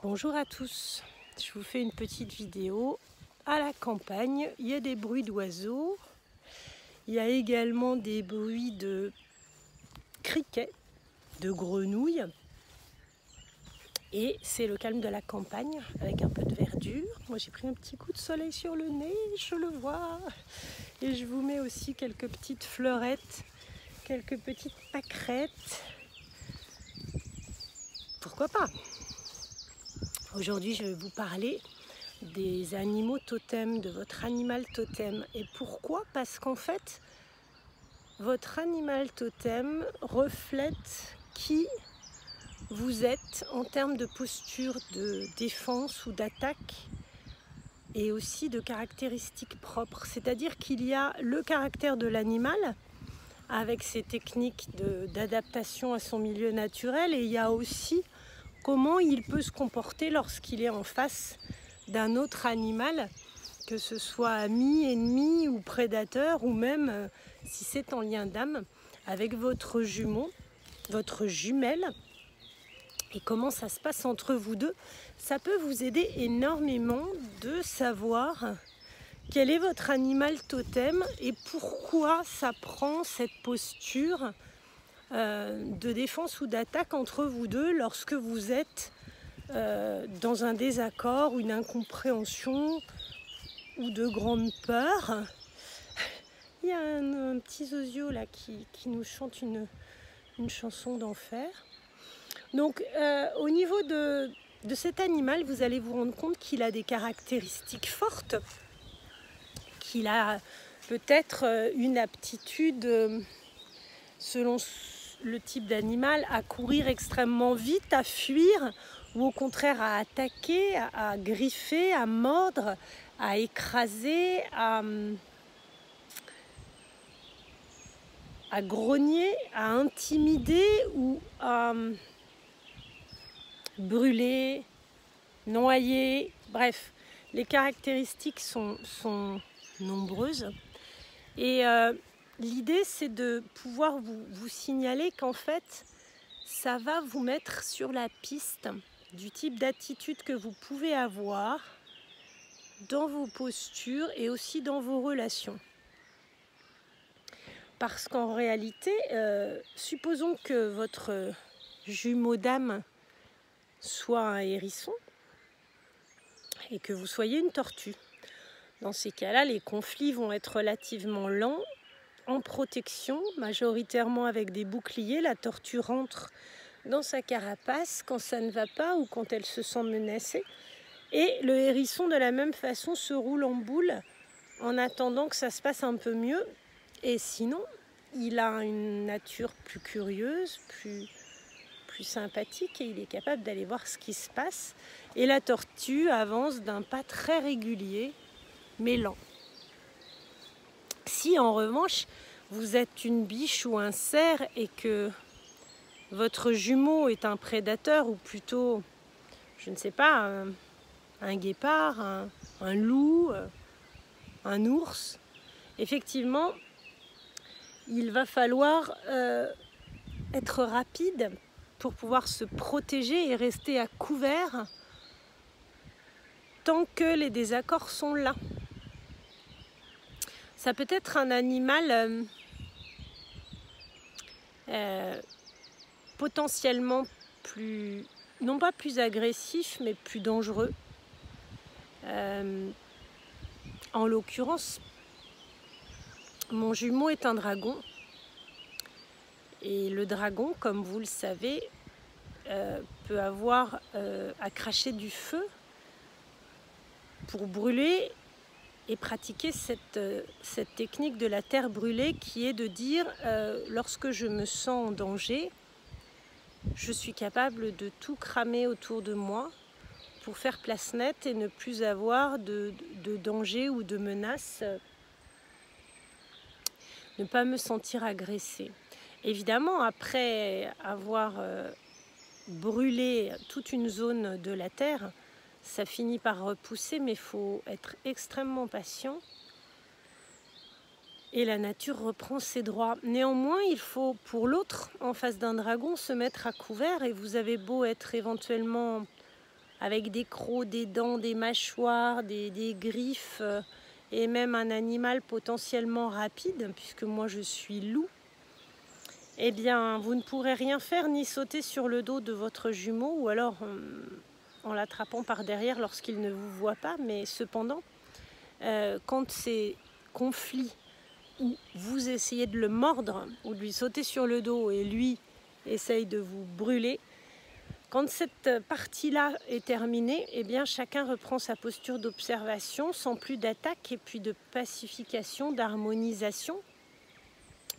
Bonjour à tous, je vous fais une petite vidéo à la campagne. Il y a des bruits d'oiseaux, il y a également des bruits de criquets, de grenouilles. Et c'est le calme de la campagne avec un peu de verdure. Moi j'ai pris un petit coup de soleil sur le nez, je le vois. Et je vous mets aussi quelques petites fleurettes, quelques petites pâquerettes. Pourquoi pas? Aujourd'hui, je vais vous parler des animaux totems, de votre animal totem. Et pourquoi? Parce qu'en fait, votre animal totem reflète qui vous êtes en termes de posture de défense ou d'attaque et aussi de caractéristiques propres. C'est-à-dire qu'il y a le caractère de l'animal avec ses techniques d'adaptation à son milieu naturel et il y a aussi comment il peut se comporter lorsqu'il est en face d'un autre animal, que ce soit ami, ennemi ou prédateur, ou même si c'est en lien d'âme avec votre jumeau, votre jumelle, et comment ça se passe entre vous deux. Ça peut vous aider énormément de savoir quel est votre animal totem et pourquoi ça prend cette posture de défense ou d'attaque entre vous deux lorsque vous êtes dans un désaccord ou une incompréhension ou de grande peur. Il y a un petit zozio là qui nous chante une chanson d'enfer. Donc au niveau de cet animal, vous allez vous rendre compte qu'il a des caractéristiques fortes, qu'il a peut-être une aptitude selon le type d'animal à courir extrêmement vite, à fuir ou au contraire à attaquer, à griffer, à mordre, à écraser, à grogner, à intimider ou à brûler, noyer. Bref, les caractéristiques sont nombreuses et l'idée, c'est de pouvoir vous signaler qu'en fait, ça va vous mettre sur la piste du type d'attitude que vous pouvez avoir dans vos postures et aussi dans vos relations. Parce qu'en réalité, supposons que votre jumeau d'âme soit un hérisson et que vous soyez une tortue. Dans ces cas-là, les conflits vont être relativement lents, en protection, majoritairement avec des boucliers. La tortue rentre dans sa carapace quand ça ne va pas ou quand elle se sent menacée. Et le hérisson, de la même façon, se roule en boule en attendant que ça se passe un peu mieux. Et sinon, il a une nature plus curieuse, plus sympathique et il est capable d'aller voir ce qui se passe. Et la tortue avance d'un pas très régulier, mais lent. Si en revanche, vous êtes une biche ou un cerf et que votre jumeau est un prédateur ou plutôt, je ne sais pas, un guépard, un loup, un ours, effectivement, il va falloir être rapide pour pouvoir se protéger et rester à couvert tant que les désaccords sont là. Ça peut être un animal potentiellement plus, non pas plus agressif, mais plus dangereux. En l'occurrence, mon jumeau est un dragon. Et le dragon, comme vous le savez, peut avoir à cracher du feu pour brûler et pratiquer cette technique de la terre brûlée qui est de dire lorsque je me sens en danger, je suis capable de tout cramer autour de moi pour faire place nette et ne plus avoir de danger ou de menace, ne pas me sentir agressée. Évidemment, après avoir brûlé toute une zone de la terre, ça finit par repousser, mais il faut être extrêmement patient. Et la nature reprend ses droits. Néanmoins, il faut, pour l'autre, en face d'un dragon, se mettre à couvert. Et vous avez beau être éventuellement avec des crocs, des dents, des mâchoires, des griffes, et même un animal potentiellement rapide, puisque moi je suis loup, eh bien vous ne pourrez rien faire ni sauter sur le dos de votre jumeau, ou alors en l'attrapant par derrière lorsqu'il ne vous voit pas. Mais cependant, quand ces conflits où vous essayez de le mordre ou de lui sauter sur le dos et lui essaye de vous brûler, quand cette partie-là est terminée, eh bien chacun reprend sa posture d'observation sans plus d'attaque et puis de pacification, d'harmonisation.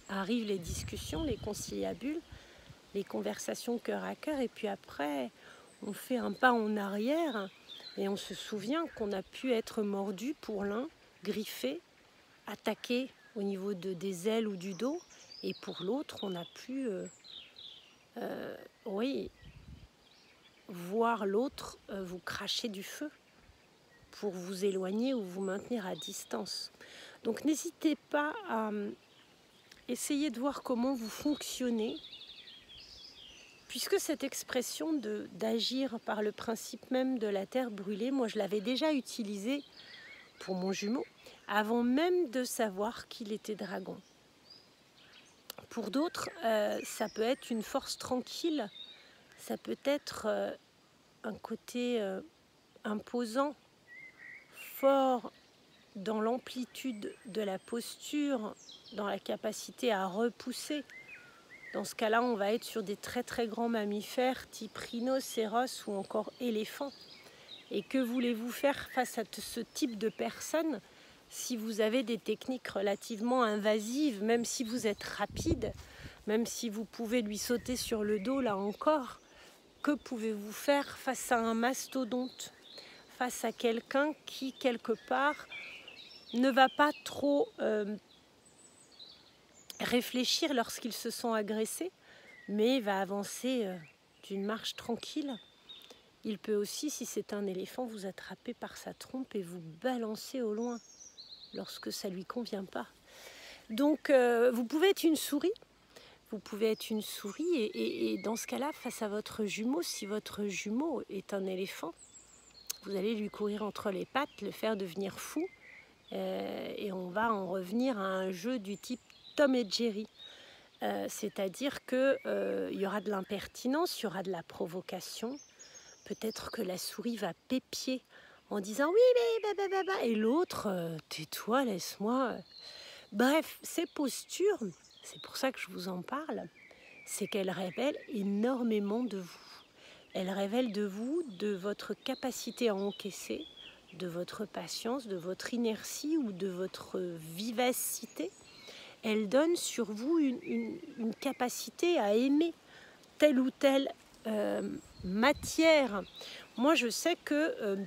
Arrivent les discussions, les conciliabules, les conversations cœur à cœur, et puis après on fait un pas en arrière et on se souvient qu'on a pu être mordu pour l'un, griffé, attaqué au niveau des ailes ou du dos, et pour l'autre on a pu oui, voir l'autre vous cracher du feu pour vous éloigner ou vous maintenir à distance. Donc n'hésitez pas à essayer de voir comment vous fonctionnez, puisque cette expression d'agir par le principe même de la terre brûlée, moi je l'avais déjà utilisée pour mon jumeau avant même de savoir qu'il était dragon. Pour d'autres, ça peut être une force tranquille, ça peut être un côté imposant, fort dans l'amplitude de la posture, dans la capacité à repousser. Dans ce cas-là, on va être sur des très très grands mammifères type rhinocéros ou encore éléphant. Et que voulez-vous faire face à ce type de personnes si vous avez des techniques relativement invasives, même si vous êtes rapide, même si vous pouvez lui sauter sur le dos là encore? Que pouvez-vous faire face à un mastodonte, face à quelqu'un qui, quelque part, ne va pas trop réfléchir lorsqu'ils se sont agressés, mais va avancer d'une marche tranquille? Il peut aussi, si c'est un éléphant, vous attraper par sa trompe et vous balancer au loin lorsque ça ne lui convient pas. Donc, vous pouvez être une souris. Vous pouvez être une souris et dans ce cas-là, face à votre jumeau, si votre jumeau est un éléphant, vous allez lui courir entre les pattes, le faire devenir fou. Et on va en revenir à un jeu du type Tom et Jerry. C'est-à-dire qu'il y aura de l'impertinence, il y aura de la provocation. Peut-être que la souris va pépier en disant « oui, mais... » et l'autre « tais-toi, laisse-moi ». Bref, ces postures, c'est pour ça que je vous en parle, c'est qu'elles révèlent énormément de vous. Elles révèlent de vous, de votre capacité à encaisser, de votre patience, de votre inertie ou de votre vivacité. Elles donnent sur vous une capacité à aimer telle ou telle matière. Moi, je sais que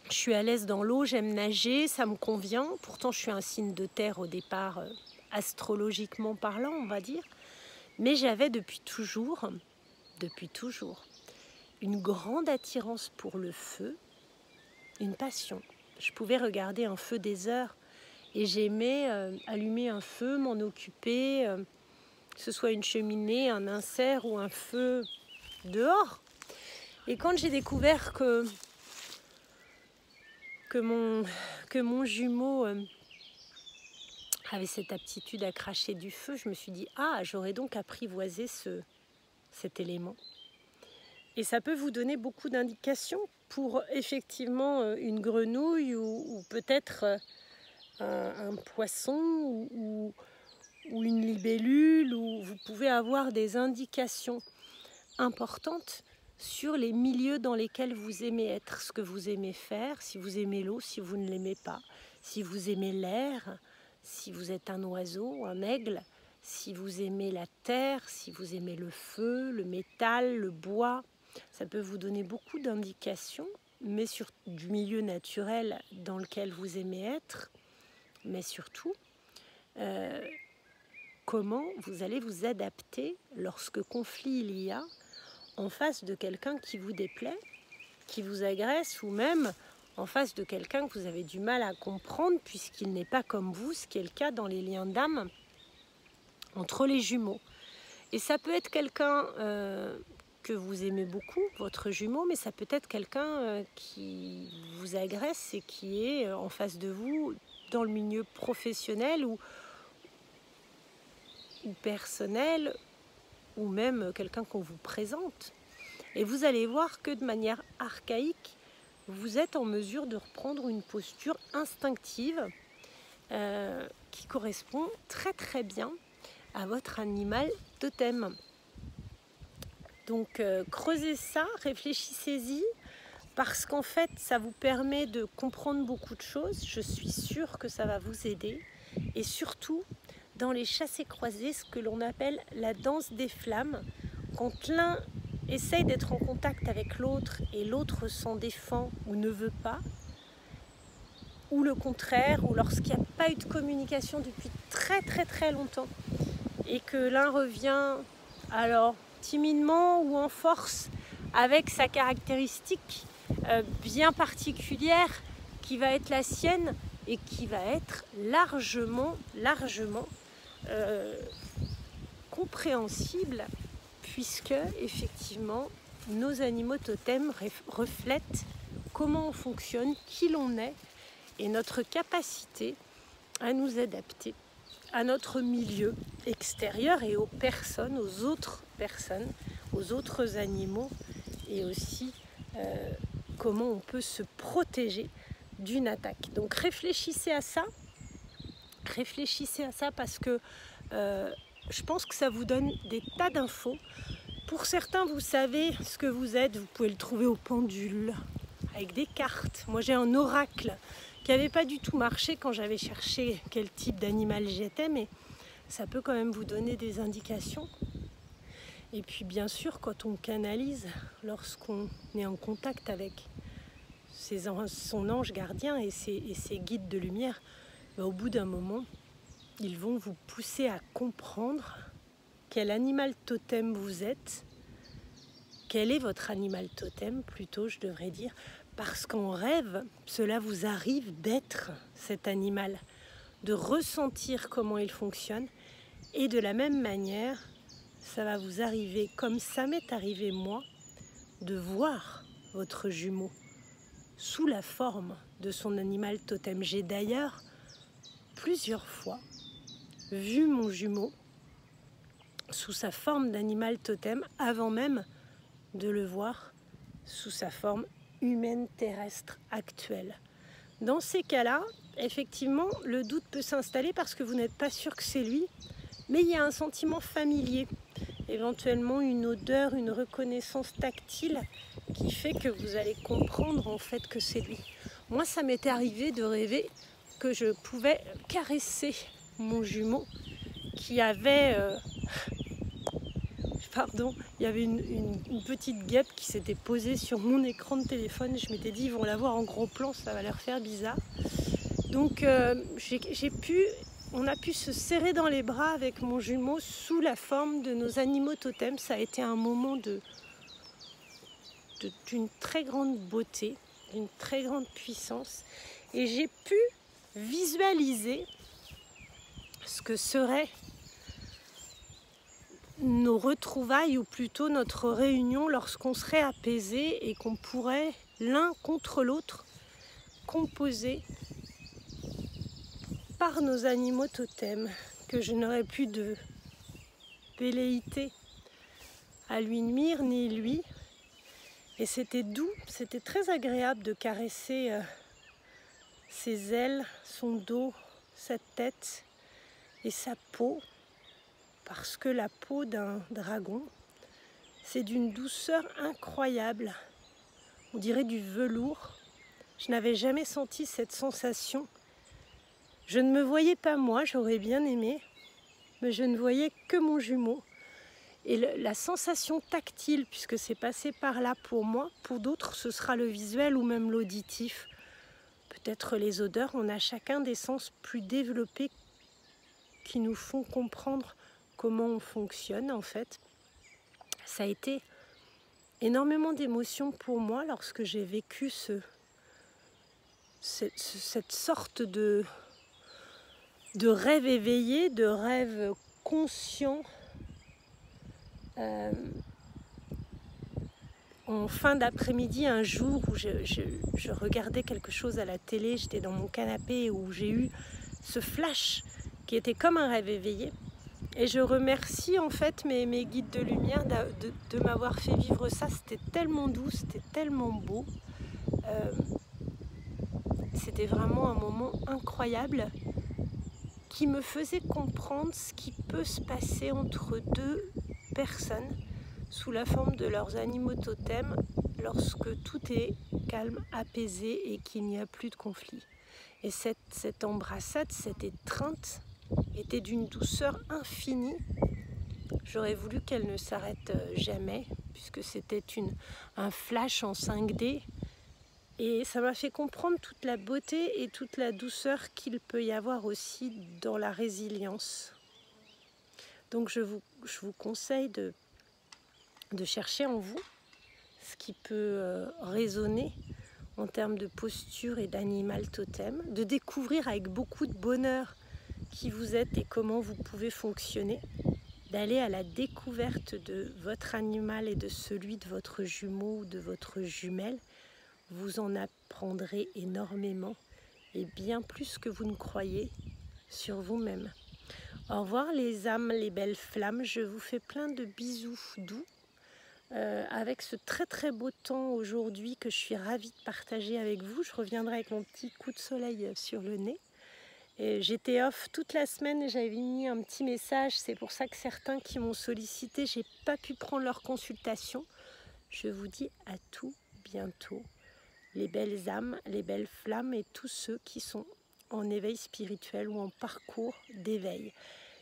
je suis à l'aise dans l'eau, j'aime nager, ça me convient. Pourtant, je suis un signe de terre au départ, astrologiquement parlant, on va dire. Mais j'avais depuis toujours, une grande attirance pour le feu, une passion. Je pouvais regarder un feu des heures et j'aimais allumer un feu, m'en occuper, que ce soit une cheminée, un insert ou un feu dehors. Et quand j'ai découvert que mon jumeau avait cette aptitude à cracher du feu, je me suis dit « Ah, j'aurais donc apprivoisé cet élément ». Et ça peut vous donner beaucoup d'indications pour effectivement une grenouille ou peut-être un poisson ou une libellule, où vous pouvez avoir des indications importantes sur les milieux dans lesquels vous aimez être, ce que vous aimez faire, si vous aimez l'eau, si vous ne l'aimez pas, si vous aimez l'air, si vous êtes un oiseau, un aigle, si vous aimez la terre, si vous aimez le feu, le métal, le bois. Ça peut vous donner beaucoup d'indications, mais sur du milieu naturel dans lequel vous aimez être, mais surtout comment vous allez vous adapter lorsque conflit il y a en face de quelqu'un qui vous déplaît, qui vous agresse, ou même en face de quelqu'un que vous avez du mal à comprendre puisqu'il n'est pas comme vous, ce qui est le cas dans les liens d'âme entre les jumeaux. Et ça peut être quelqu'un que vous aimez beaucoup, votre jumeau, mais ça peut être quelqu'un qui vous agresse et qui est en face de vous dans le milieu professionnel ou personnel, ou même quelqu'un qu'on vous présente. Et vous allez voir que de manière archaïque, vous êtes en mesure de reprendre une posture instinctive qui correspond très très bien à votre animal totem. Donc creusez ça, réfléchissez-y, parce qu'en fait ça vous permet de comprendre beaucoup de choses. Je suis sûre que ça va vous aider. Et surtout, dans les chassés-croisés, ce que l'on appelle la danse des flammes, quand l'un essaye d'être en contact avec l'autre et l'autre s'en défend ou ne veut pas, ou le contraire, ou lorsqu'il n'y a pas eu de communication depuis très très très longtemps et que l'un revient alors timidement ou en force avec sa caractéristique bien particulière qui va être la sienne et qui va être largement compréhensible, puisque effectivement nos animaux totems reflètent comment on fonctionne, qui l'on est et notre capacité à nous adapter à notre milieu extérieur et aux personnes, aux autres personnes, aux autres animaux, et aussi comment on peut se protéger d'une attaque. Donc réfléchissez à ça parce que je pense que ça vous donne des tas d'infos. Pour certains, vous savez ce que vous êtes, vous pouvez le trouver au pendule, avec des cartes. Moi j'ai un oracle qui n'avait pas du tout marché quand j'avais cherché quel type d'animal j'étais, mais ça peut quand même vous donner des indications. Et puis bien sûr, quand on canalise, lorsqu'on est en contact avec son ange gardien et ses guides de lumière, au bout d'un moment, ils vont vous pousser à comprendre quel animal totem vous êtes, quel est votre animal totem, plutôt je devrais dire, parce qu'en rêve, cela vous arrive d'être cet animal, de ressentir comment il fonctionne, et de la même manière, ça va vous arriver, comme ça m'est arrivé moi, de voir votre jumeau sous la forme de son animal totem. J'ai d'ailleurs plusieurs fois vu mon jumeau sous sa forme d'animal totem avant même de le voir sous sa forme humaine terrestre actuelle. Dans ces cas-là, effectivement, le doute peut s'installer parce que vous n'êtes pas sûr que c'est lui, mais il y a un sentiment familier, éventuellement une odeur, une reconnaissance tactile qui fait que vous allez comprendre en fait que c'est lui. Moi, ça m'était arrivé de rêver que je pouvais caresser mon jumeau qui avait... il y avait une petite guêpe qui s'était posée sur mon écran de téléphone. Je m'étais dit, ils vont la voir en gros plan, ça va leur faire bizarre. Donc on a pu se serrer dans les bras avec mon jumeau sous la forme de nos animaux totems. Ça a été un moment d'une très grande beauté, d'une très grande puissance. Et j'ai pu visualiser ce que serait nos retrouvailles, ou plutôt notre réunion, lorsqu'on serait apaisé et qu'on pourrait l'un contre l'autre composer par nos animaux totems, que je n'aurais plus de velléité à lui nuire ni lui. Et c'était doux, c'était très agréable de caresser ses ailes, son dos, sa tête et sa peau, parce que la peau d'un dragon, c'est d'une douceur incroyable. On dirait du velours. Je n'avais jamais senti cette sensation. Je ne me voyais pas moi, j'aurais bien aimé, mais je ne voyais que mon jumeau. Et la sensation tactile, puisque c'est passé par là pour moi, pour d'autres ce sera le visuel ou même l'auditif. Peut-être les odeurs, on a chacun des sens plus développés qui nous font comprendre comment on fonctionne en fait. Ça a été énormément d'émotions pour moi lorsque j'ai vécu cette sorte de rêve éveillé, de rêve conscient, en fin d'après-midi, un jour où je regardais quelque chose à la télé, j'étais dans mon canapé, où j'ai eu ce flash qui était comme un rêve éveillé. Et je remercie en fait mes guides de lumière de m'avoir fait vivre ça. C'était tellement doux, c'était tellement beau. C'était vraiment un moment incroyable qui me faisait comprendre ce qui peut se passer entre deux personnes sous la forme de leurs animaux totems lorsque tout est calme, apaisé et qu'il n'y a plus de conflit. Et cette embrassade, cette étreinte était d'une douceur infinie. J'aurais voulu qu'elle ne s'arrête jamais, puisque c'était un flash en 5D. Et ça m'a fait comprendre toute la beauté et toute la douceur qu'il peut y avoir aussi dans la résilience. Donc je vous conseille de chercher en vous ce qui peut résonner en termes de posture et d'animal totem, de découvrir avec beaucoup de bonheur qui vous êtes et comment vous pouvez fonctionner, d'aller à la découverte de votre animal et de celui de votre jumeau ou de votre jumelle. Vous en apprendrez énormément et bien plus que vous ne croyez sur vous-même. Au revoir les âmes, les belles flammes, je vous fais plein de bisous doux avec ce très très beau temps aujourd'hui que je suis ravie de partager avec vous. Je reviendrai avec mon petit coup de soleil sur le nez. J'étais off toute la semaine et j'avais mis un petit message. C'est pour ça que certains qui m'ont sollicité, j'ai pas pu prendre leur consultation. Je vous dis à tout bientôt. Les belles âmes, les belles flammes et tous ceux qui sont en éveil spirituel ou en parcours d'éveil.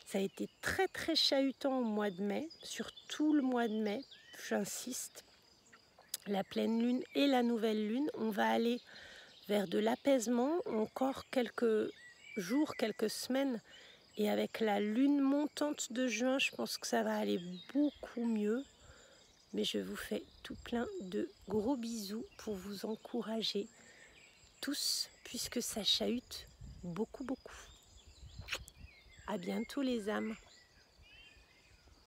Ça a été très très chahutant au mois de mai, sur tout le mois de mai, j'insiste. La pleine lune et la nouvelle lune, on va aller vers de l'apaisement encore quelques jours, quelques semaines. Et avec la lune montante de juin, je pense que ça va aller beaucoup mieux. Mais je vous fais tout plein de gros bisous pour vous encourager tous, puisque ça chahute beaucoup, beaucoup. À bientôt les âmes.